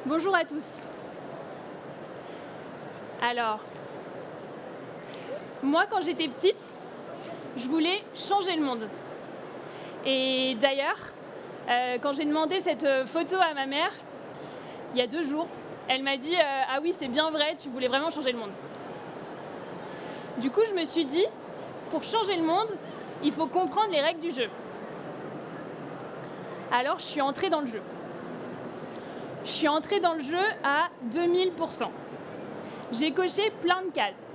Bonjour à tous. Alors, moi quand j'étais petite, je voulais changer le monde. Et d'ailleurs, quand j'ai demandé cette photo à ma mère, il y a 2 jours, elle m'a dit ah oui, c'est bien vrai, tu voulais vraiment changer le monde. Du coup, je me suis dit, pour changer le monde, il faut comprendre les règles du jeu. Alors, je suis entrée dans le jeu. Je suis entrée dans le jeu à 2000%. J'ai coché plein de cases.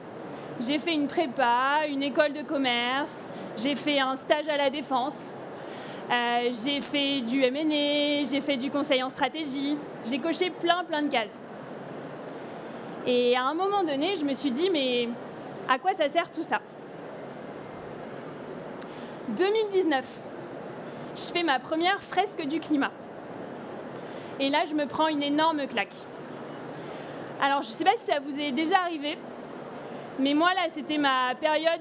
J'ai fait une prépa, une école de commerce, j'ai fait un stage à la Défense, j'ai fait du M&A, j'ai fait du conseil en stratégie. J'ai coché plein de cases. Et à un moment donné, je me suis dit, mais à quoi ça sert tout ça ? 2019, je fais ma première fresque du climat. Et là, je me prends une énorme claque. Alors, je ne sais pas si ça vous est déjà arrivé, mais moi, là, c'était ma période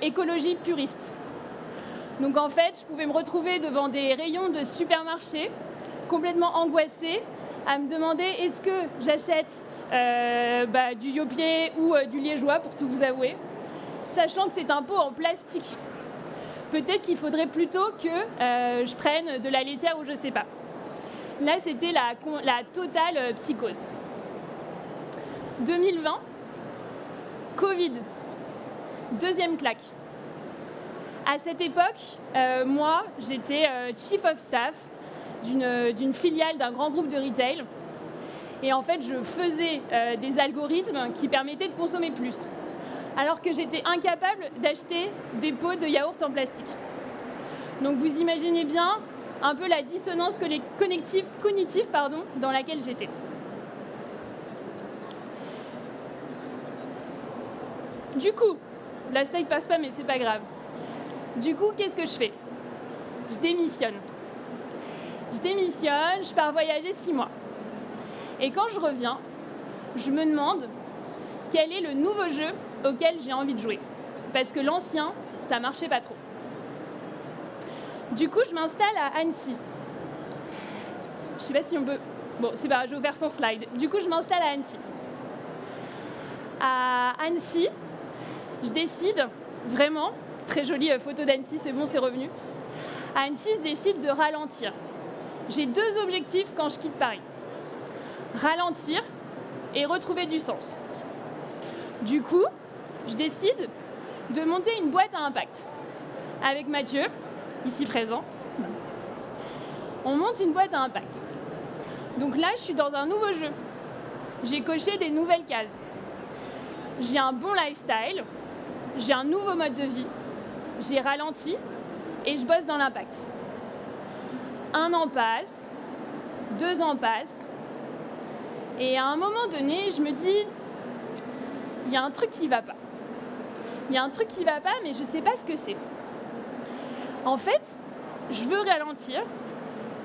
écologie puriste. Donc, en fait, je pouvais me retrouver devant des rayons de supermarché, complètement angoissée, à me demander est-ce que j'achète du Yoplait ou du liégeois, pour tout vous avouer, sachant que c'est un pot en plastique. Peut-être qu'il faudrait plutôt que je prenne de la laitière ou je ne sais pas. Là, c'était la totale psychose. 2020, Covid, deuxième claque. À cette époque, moi, j'étais chief of staff d'une filiale d'un grand groupe de retail. Et en fait, je faisais des algorithmes qui permettaient de consommer plus. Alors que j'étais incapable d'acheter des pots de yaourt en plastique. Donc vous imaginez bien un peu la dissonance cognitive dans laquelle j'étais. Du coup, la slide passe pas mais c'est pas grave. Du coup, qu'est-ce que je fais ? Je démissionne. Je pars voyager 6 mois. Et quand je reviens, je me demande quel est le nouveau jeu auquel j'ai envie de jouer. Parce que l'ancien, ça marchait pas trop. Du coup, je m'installe à Annecy. Je sais pas si on peut... Bon, c'est pas grave, j'ai ouvert son slide. Du coup, je m'installe à Annecy. À Annecy, je décide, vraiment, très jolie photo d'Annecy, c'est bon, c'est revenu. À Annecy, je décide de ralentir. J'ai 2 objectifs quand je quitte Paris. Ralentir et retrouver du sens. Du coup, je décide de monter une boîte à impact. Avec Mathieu, ici présent. On monte une boîte à impact. Donc là, je suis dans un nouveau jeu. J'ai coché des nouvelles cases. J'ai un bon lifestyle, j'ai un nouveau mode de vie, j'ai ralenti et je bosse dans l'impact. 1 an passe, 2 ans passent, et à un moment donné, je me dis, il y a un truc qui va pas. Il y a un truc qui va pas, mais je sais pas ce que c'est. En fait, je veux ralentir,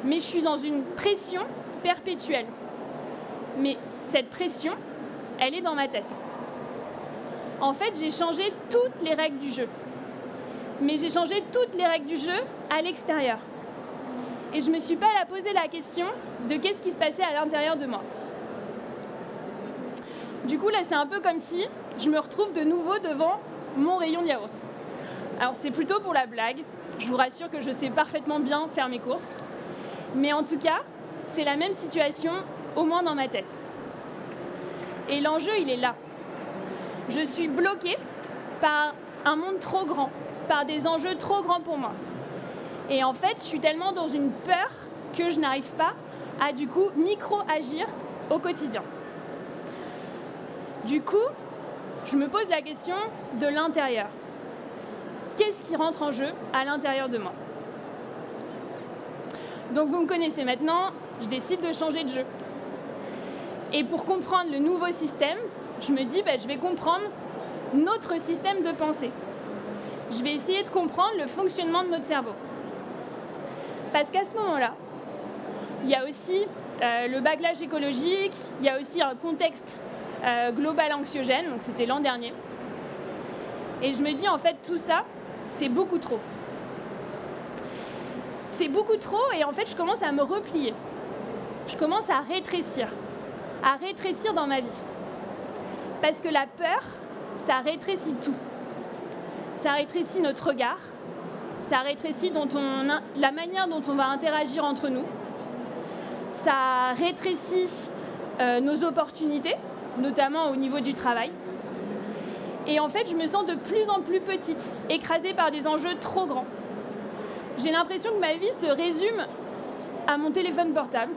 mais je suis dans une pression perpétuelle. Mais cette pression, elle est dans ma tête. En fait, j'ai changé toutes les règles du jeu. Mais j'ai changé toutes les règles du jeu à l'extérieur. Et je ne me suis pas posé la question de qu'est-ce qui se passait à l'intérieur de moi. Du coup, là, c'est un peu comme si je me retrouve de nouveau devant mon rayon de yaourt. Alors, c'est plutôt pour la blague. Je vous rassure que je sais parfaitement bien faire mes courses. Mais en tout cas, c'est la même situation, au moins dans ma tête. Et l'enjeu, il est là. Je suis bloquée par un monde trop grand, par des enjeux trop grands pour moi. Et en fait, je suis tellement dans une peur que je n'arrive pas à, du coup, micro-agir au quotidien. Du coup, je me pose la question de l'intérieur. Qu'est-ce qui rentre en jeu à l'intérieur de moi ? Donc vous me connaissez maintenant, je décide de changer de jeu. Et pour comprendre le nouveau système, je me dis, je vais comprendre notre système de pensée. Je vais essayer de comprendre le fonctionnement de notre cerveau. Parce qu'à ce moment-là, il y a aussi le backlash écologique, il y a aussi un contexte global anxiogène, donc c'était l'an dernier. Et je me dis, en fait, tout ça, c'est beaucoup trop. C'est beaucoup trop et en fait, je commence à me replier. Je commence à rétrécir. à rétrécir dans ma vie. Parce que la peur, ça rétrécit tout. Ça rétrécit notre regard, ça rétrécit la manière dont on va interagir entre nous, ça rétrécit nos opportunités, notamment au niveau du travail. Et en fait, je me sens de plus en plus petite, écrasée par des enjeux trop grands. J'ai l'impression que ma vie se résume à mon téléphone portable,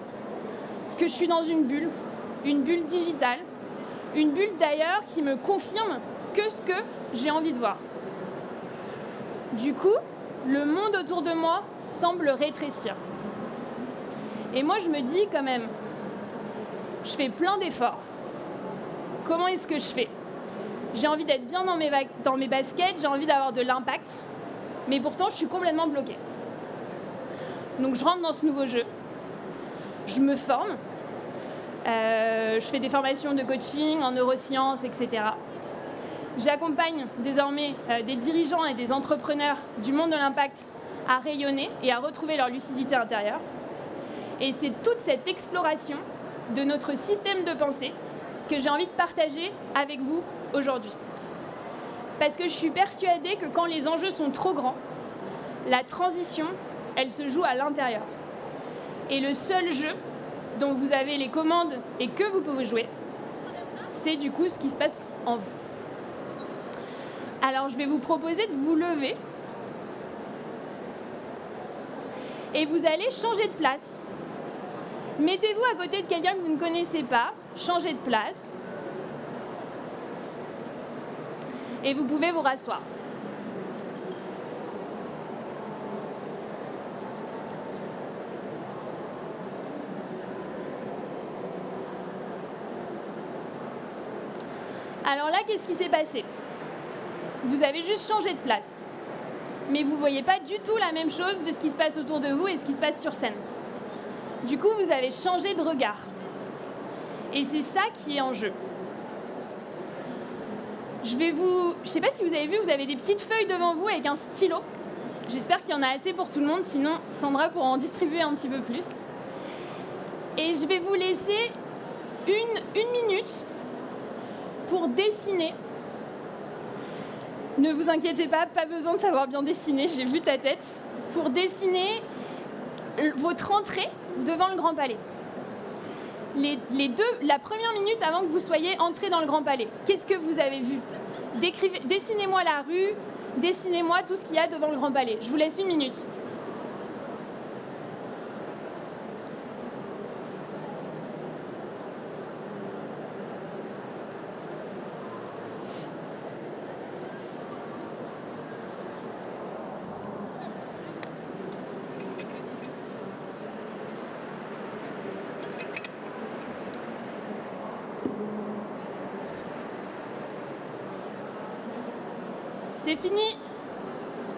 que je suis dans une bulle digitale, une bulle d'ailleurs qui me confirme que ce que j'ai envie de voir. Du coup, le monde autour de moi semble rétrécir. Et moi, je me dis quand même, je fais plein d'efforts. Comment est-ce que je fais ? J'ai envie d'être bien dans mes baskets, j'ai envie d'avoir de l'impact, mais pourtant, je suis complètement bloquée. Donc, je rentre dans ce nouveau jeu, je me forme, je fais des formations de coaching en neurosciences, etc. J'accompagne désormais des dirigeants et des entrepreneurs du monde de l'impact à rayonner et à retrouver leur lucidité intérieure. Et c'est toute cette exploration de notre système de pensée que j'ai envie de partager avec vous aujourd'hui. Parce que je suis persuadée que quand les enjeux sont trop grands, la transition, elle se joue à l'intérieur. Et le seul jeu dont vous avez les commandes et que vous pouvez jouer, c'est du coup ce qui se passe en vous. Alors je vais vous proposer de vous lever et vous allez changer de place. Mettez-vous à côté de quelqu'un que vous ne connaissez pas, changez de place et vous pouvez vous rasseoir. Alors là, qu'est-ce qui s'est passé ? Vous avez juste changé de place. Mais vous ne voyez pas du tout la même chose de ce qui se passe autour de vous et ce qui se passe sur scène. Du coup, vous avez changé de regard. Et c'est ça qui est en jeu. Je ne sais pas si vous avez vu, vous avez des petites feuilles devant vous avec un stylo. J'espère qu'il y en a assez pour tout le monde, sinon Sandra pourra en distribuer un petit peu plus. Et je vais vous laisser une minute pour dessiner. Ne vous inquiétez pas besoin de savoir bien dessiner, j'ai vu ta tête. Pour dessiner votre entrée devant le Grand Palais. La première minute avant que vous soyez entré dans le Grand Palais, qu'est-ce que vous avez vu ? Dessinez-moi la rue, dessinez-moi tout ce qu'il y a devant le Grand Palais. Je vous laisse une minute. C'est fini.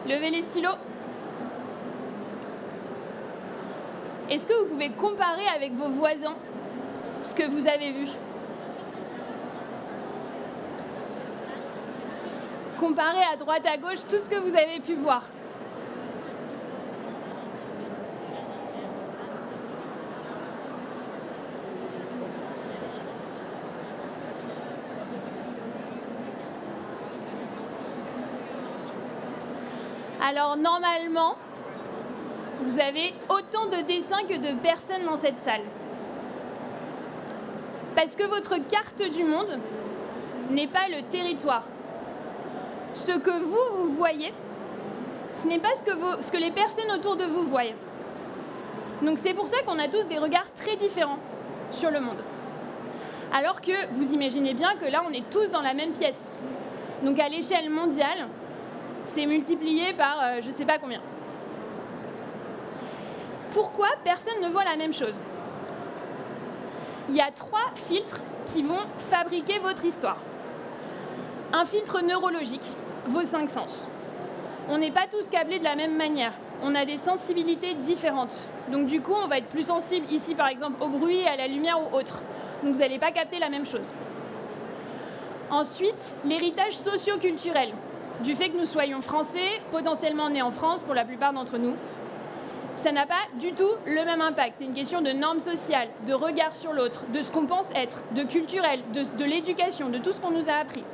Levez les stylos. Est-ce que vous pouvez comparer avec vos voisins ce que vous avez vu ? Comparez à droite, à gauche, tout ce que vous avez pu voir. Alors normalement, vous avez autant de dessins que de personnes dans cette salle. Parce que votre carte du monde n'est pas le territoire. Ce que vous voyez, ce n'est pas ce que les personnes autour de vous voient. Donc c'est pour ça qu'on a tous des regards très différents sur le monde. Alors que vous imaginez bien que là, on est tous dans la même pièce. Donc à l'échelle mondiale, c'est multiplié par je ne sais pas combien. Pourquoi personne ne voit la même chose ? Il y a 3 filtres qui vont fabriquer votre histoire. Un filtre neurologique, vos 5 sens. On n'est pas tous câblés de la même manière. On a des sensibilités différentes. Donc du coup, on va être plus sensible ici, par exemple, au bruit, à la lumière ou autre. Donc vous n'allez pas capter la même chose. Ensuite, l'héritage socio-culturel. Du fait que nous soyons français, potentiellement nés en France pour la plupart d'entre nous. ça n'a pas du tout le même impact. C'est une question de normes sociales, de regard sur l'autre, de ce qu'on pense être, de culturel, de l'éducation, de tout ce qu'on nous a appris.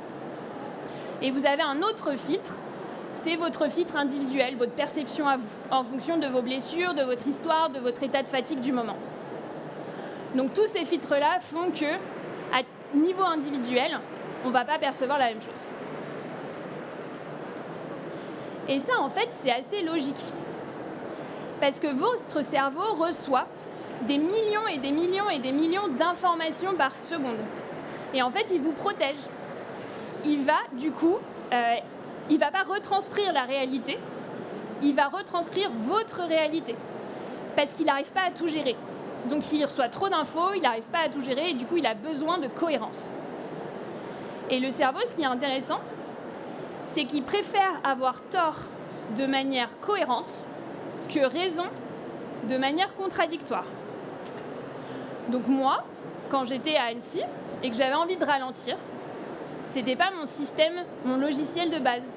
Et vous avez un autre filtre, c'est votre filtre individuel, votre perception à vous, en fonction de vos blessures, de votre histoire, de votre état de fatigue du moment. Donc tous ces filtres-là font que, à niveau individuel, on ne va pas percevoir la même chose. Et ça, en fait, c'est assez logique. Parce que votre cerveau reçoit des millions et des millions et des millions d'informations par seconde. Et en fait, il vous protège. Il va, du coup, il ne va pas retranscrire la réalité, il va retranscrire votre réalité. Parce qu'il n'arrive pas à tout gérer. Donc il reçoit trop d'infos, il n'arrive pas à tout gérer et du coup, il a besoin de cohérence. Et le cerveau, ce qui est intéressant, c'est qu'il préfère avoir tort de manière cohérente que raison de manière contradictoire. Donc moi, quand j'étais à Annecy et que j'avais envie de ralentir, c'était pas mon système, mon logiciel de base.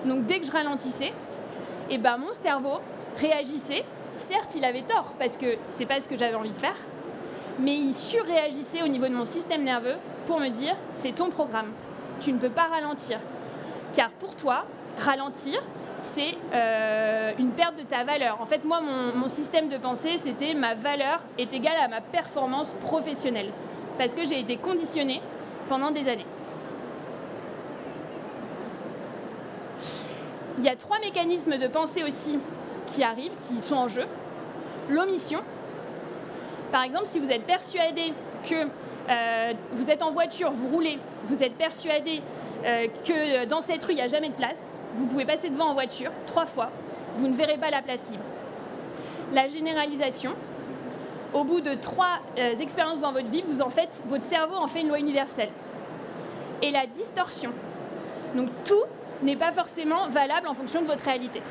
Donc dès que je ralentissais, mon cerveau réagissait. Certes, il avait tort parce que c'est pas ce que j'avais envie de faire, mais il surréagissait au niveau de mon système nerveux pour me dire c'est ton programme, tu ne peux pas ralentir. Car pour toi, ralentir, c'est une perte de ta valeur. En fait, moi, mon système de pensée, c'était ma valeur est égale à ma performance professionnelle. Parce que j'ai été conditionnée pendant des années. Il y a 3 mécanismes de pensée aussi qui arrivent, qui sont en jeu. L'omission. Par exemple, si vous êtes persuadé que vous êtes en voiture, vous roulez, vous êtes persuadé que dans cette rue, il n'y a jamais de place, vous pouvez passer devant en voiture 3 fois, vous ne verrez pas la place libre. La généralisation, au bout de 3 expériences dans votre vie, votre cerveau en fait une loi universelle. Et la distorsion. Donc tout n'est pas forcément valable en fonction de votre réalité.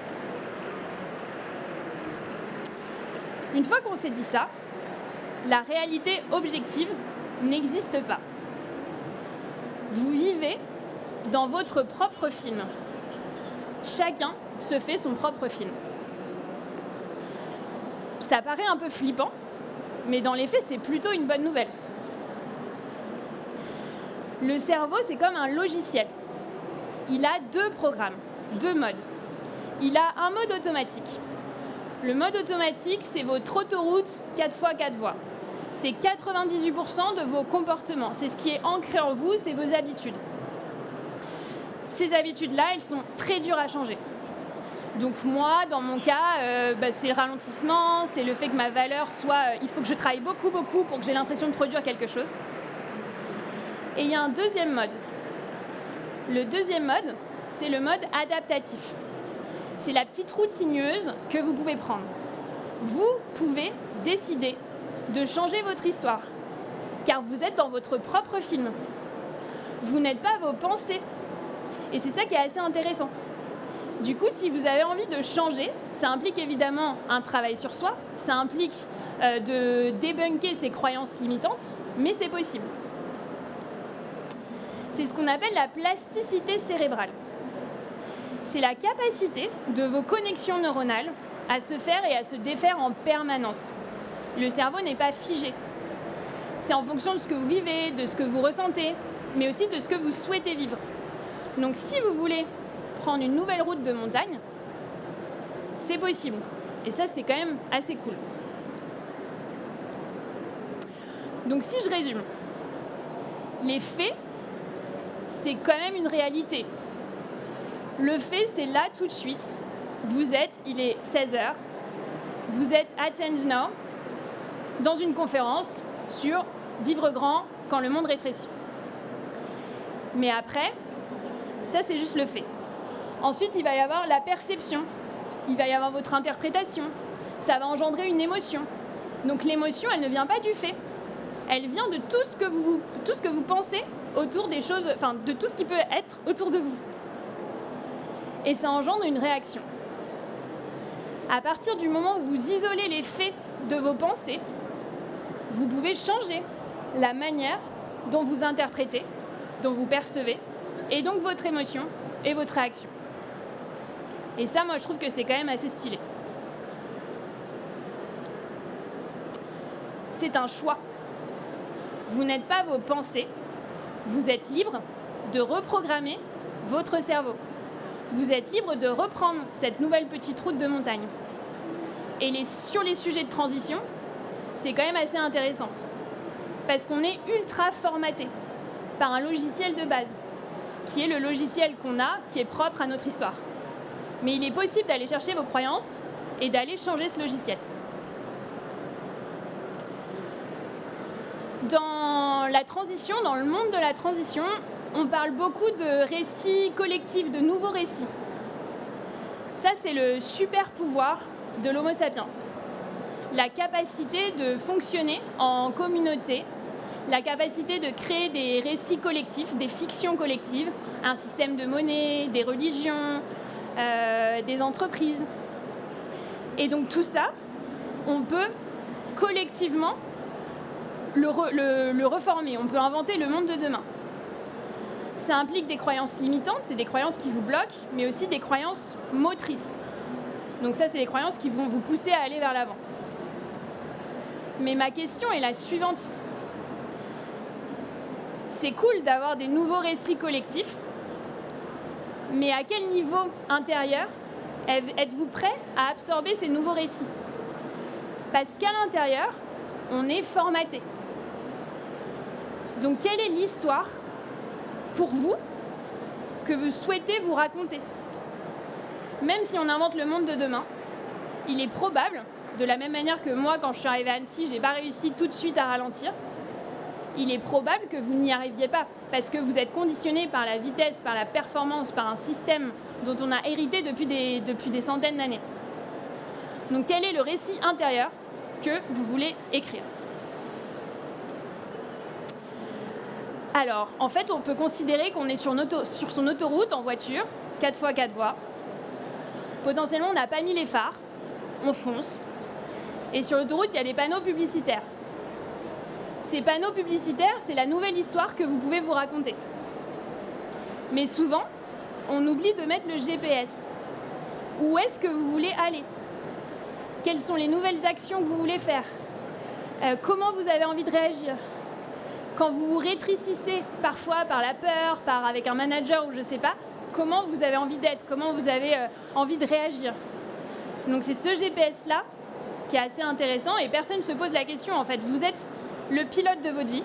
Une fois qu'on s'est dit ça, la réalité objective n'existe pas. Vous vivez dans votre propre film. Chacun se fait son propre film. Ça paraît un peu flippant, mais dans les faits, c'est plutôt une bonne nouvelle. Le cerveau, c'est comme un logiciel. Il a 2 programmes, 2 modes. Il a un mode automatique. Le mode automatique, c'est votre autoroute 4x4 voies. C'est 98% de vos comportements. C'est ce qui est ancré en vous, c'est vos habitudes. Ces habitudes-là, elles sont très dures à changer. Donc moi, dans mon cas, c'est le ralentissement, c'est le fait que ma valeur soit... il faut que je travaille beaucoup pour que j'ai l'impression de produire quelque chose. Et il y a un deuxième mode. Le deuxième mode, c'est le mode adaptatif. C'est la petite route sinueuse que vous pouvez prendre. Vous pouvez décider de changer votre histoire, car vous êtes dans votre propre film. Vous n'êtes pas vos pensées. Et c'est ça qui est assez intéressant. Du coup, si vous avez envie de changer, ça implique évidemment un travail sur soi, ça implique de débunker ses croyances limitantes, mais c'est possible. C'est ce qu'on appelle la plasticité cérébrale. C'est la capacité de vos connexions neuronales à se faire et à se défaire en permanence. Le cerveau n'est pas figé. C'est en fonction de ce que vous vivez, de ce que vous ressentez, mais aussi de ce que vous souhaitez vivre. Donc si vous voulez prendre une nouvelle route de montagne, c'est possible. Et ça, c'est quand même assez cool. Donc si je résume, les faits, c'est quand même une réalité. Le fait, c'est là tout de suite. Vous êtes, il est 16h, vous êtes à Change Now, dans une conférence sur vivre grand quand le monde rétrécit. Mais après, ça c'est juste le fait. Ensuite, il va y avoir la perception, il va y avoir votre interprétation, ça va engendrer une émotion. Donc l'émotion, elle ne vient pas du fait, elle vient de tout ce que vous pensez autour des choses, enfin de tout ce qui peut être autour de vous. Et ça engendre une réaction. À partir du moment où vous isolez les faits de vos pensées, vous pouvez changer la manière dont vous interprétez, dont vous percevez, et donc votre émotion et votre réaction. Et ça, moi, je trouve que c'est quand même assez stylé. c'est un choix. Vous n'êtes pas vos pensées. Vous êtes libre de reprogrammer votre cerveau. Vous êtes libre de reprendre cette nouvelle petite route de montagne. Et sur les sujets de transition, c'est quand même assez intéressant. Parce qu'on est ultra formaté par un logiciel de base, qui est le logiciel qu'on a, qui est propre à notre histoire. Mais il est possible d'aller chercher vos croyances et d'aller changer ce logiciel. Dans la transition, dans le monde de la transition, on parle beaucoup de récits collectifs, de nouveaux récits. Ça, c'est le super pouvoir de l'Homo sapiens. La capacité de fonctionner en communauté, la capacité de créer des récits collectifs, des fictions collectives, un système de monnaie, des religions, des entreprises. Et donc tout ça, on peut collectivement le reformer, on peut inventer le monde de demain. Ça implique des croyances limitantes, c'est des croyances qui vous bloquent, mais aussi des croyances motrices. Donc ça, c'est des croyances qui vont vous pousser à aller vers l'avant. Mais ma question est la suivante. C'est cool d'avoir des nouveaux récits collectifs, mais à quel niveau intérieur êtes-vous prêt à absorber ces nouveaux récits? Parce qu'à l'intérieur, on est formaté. Donc quelle est l'histoire pour vous que vous souhaitez vous raconter? Même si on invente le monde de demain, il est probable, de la même manière que moi, quand je suis arrivée à Annecy, je n'ai pas réussi tout de suite à ralentir, il est probable que vous n'y arriviez pas, parce que vous êtes conditionné par la vitesse, par la performance, par un système dont on a hérité depuis des centaines d'années. Donc quel est le récit intérieur que vous voulez écrire? Alors, en fait, on peut considérer qu'on est sur son autoroute en voiture, 4x4 voies. Potentiellement, on n'a pas mis les phares, on fonce. Et sur l'autoroute, il y a des panneaux publicitaires. Ces panneaux publicitaires, c'est la nouvelle histoire que vous pouvez vous raconter. Mais souvent, on oublie de mettre le GPS. Où est-ce que vous voulez aller? Quelles sont les nouvelles actions que vous voulez faire? Comment vous avez envie de réagir? Quand vous vous rétrécissez parfois par la peur, avec un manager ou je ne sais pas, comment vous avez envie d'être? Comment vous avez envie de réagir? Donc c'est ce GPS-là qui est assez intéressant et personne ne se pose la question. En fait, vous êtes le pilote de votre vie,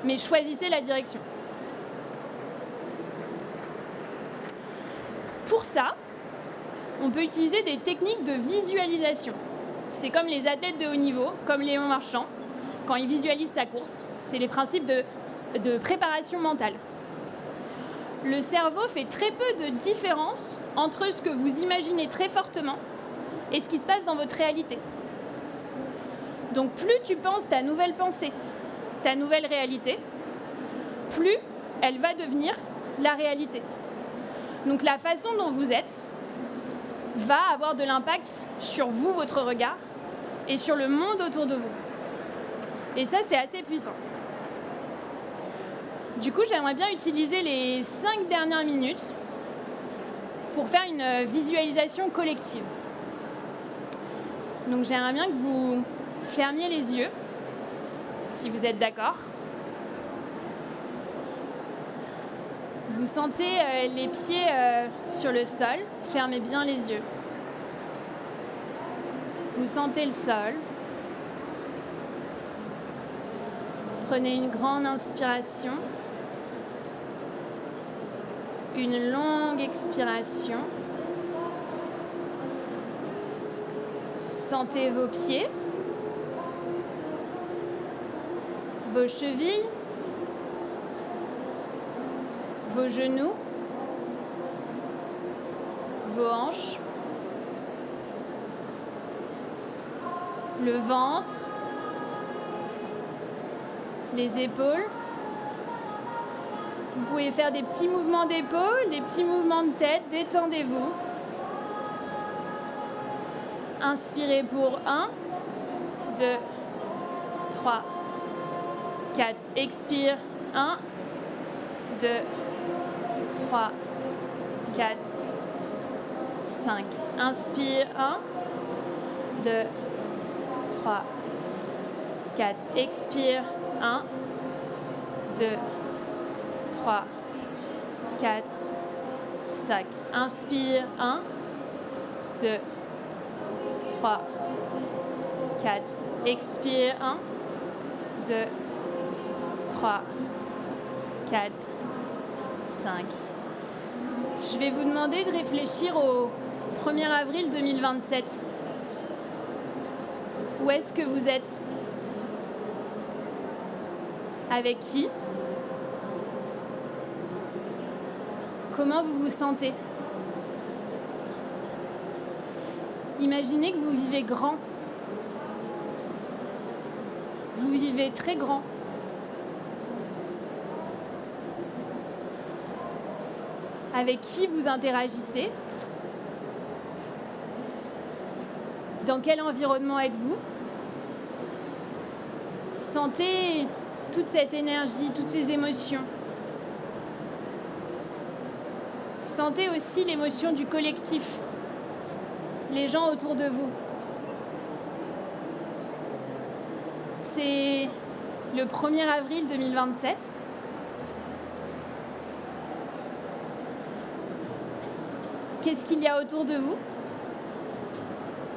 mais choisissez la direction. Pour ça, on peut utiliser des techniques de visualisation. C'est comme les athlètes de haut niveau, comme Léon Marchand, quand il visualise sa course. C'est les principes de préparation mentale. Le cerveau fait très peu de différence entre ce que vous imaginez très fortement et ce qui se passe dans votre réalité. Donc plus tu penses ta nouvelle pensée, ta nouvelle réalité, plus elle va devenir la réalité. Donc la façon dont vous êtes va avoir de l'impact sur vous, votre regard, et sur le monde autour de vous. Et ça, c'est assez puissant. Du coup, j'aimerais bien utiliser les 5 dernières minutes pour faire une visualisation collective. Donc j'aimerais bien que vous fermiez les yeux, si vous êtes d'accord. Vous sentez les pieds sur le sol, fermez bien les yeux. Vous sentez le sol. Prenez une grande inspiration, une longue expiration. Sentez vos pieds, vos chevilles, vos genoux, vos hanches, le ventre, les épaules. Vous pouvez faire des petits mouvements d'épaules, des petits mouvements de tête, détendez-vous. Inspirez pour 1, 2, 3, 4. Expire 1, 2, 3, 4, 5. Inspire 1, 2, 3, 4. Expire. 1, 2, 3, 4, 5. Inspire. 1, 2, 3, 4. Expire. 1, 2, 3, 4, 5. Je vais vous demander de réfléchir au 1er avril 2027. Où est-ce que vous êtes? Avec qui? Comment vous vous sentez? Imaginez que vous vivez grand. Vous vivez très grand. Avec qui vous interagissez? Dans quel environnement êtes-vous? Sentez toute cette énergie, toutes ces émotions. Sentez aussi l'émotion du collectif, les gens autour de vous. C'est le 1er avril 2027. Qu'est-ce qu'il y a autour de vous?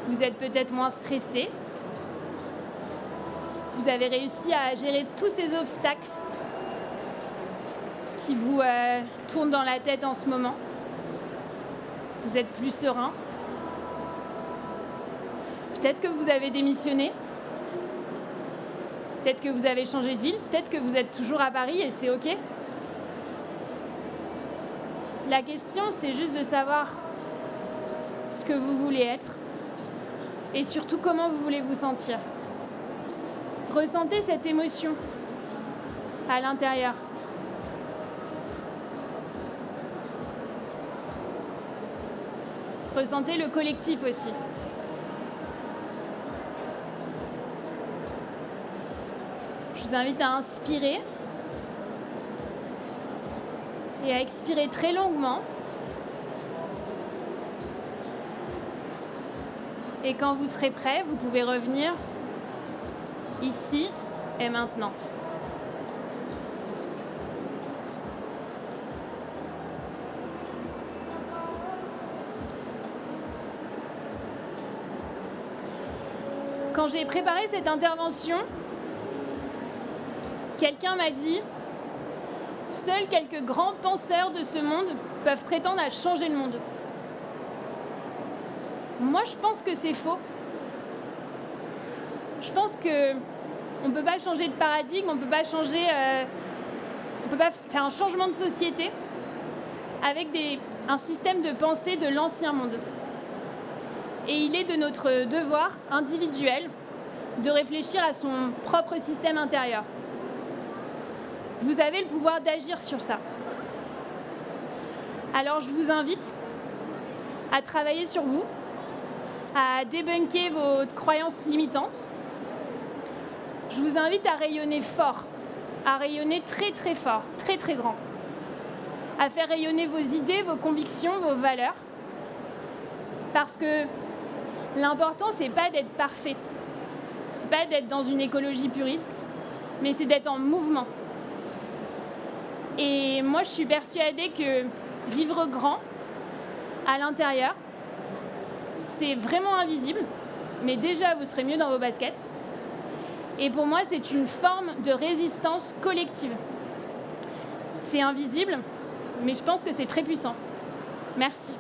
Vous êtes peut-être moins stressé. Vous avez réussi à gérer tous ces obstacles qui vous tournent dans la tête en ce moment. Vous êtes plus serein. Peut-être que vous avez démissionné. Peut-être que vous avez changé de ville. Peut-être que vous êtes toujours à Paris et c'est OK. La question, c'est juste de savoir ce que vous voulez être et surtout comment vous voulez vous sentir. Ressentez cette émotion à l'intérieur. Ressentez le collectif aussi. Je vous invite à inspirer et à expirer très longuement. Et quand vous serez prêt, vous pouvez revenir ici et maintenant. Quand j'ai préparé cette intervention, quelqu'un m'a dit « Seuls quelques grands penseurs de ce monde peuvent prétendre à changer le monde. » Moi, je pense que c'est faux. Je pense qu'on ne peut pas changer de paradigme, on ne peut pas faire un changement de société avec un système de pensée de l'ancien monde. Et il est de notre devoir individuel de réfléchir à son propre système intérieur. Vous avez le pouvoir d'agir sur ça. Alors je vous invite à travailler sur vous, à débunker vos croyances limitantes. Je vous invite à rayonner fort, à rayonner très très fort, très très grand, à faire rayonner vos idées, vos convictions, vos valeurs. Parce que l'important, c'est pas d'être parfait, c'est pas d'être dans une écologie puriste, mais c'est d'être en mouvement. Et moi, je suis persuadée que vivre grand, à l'intérieur, c'est vraiment invisible, mais déjà, vous serez mieux dans vos baskets. Et pour moi, c'est une forme de résistance collective. C'est invisible, mais je pense que c'est très puissant. Merci.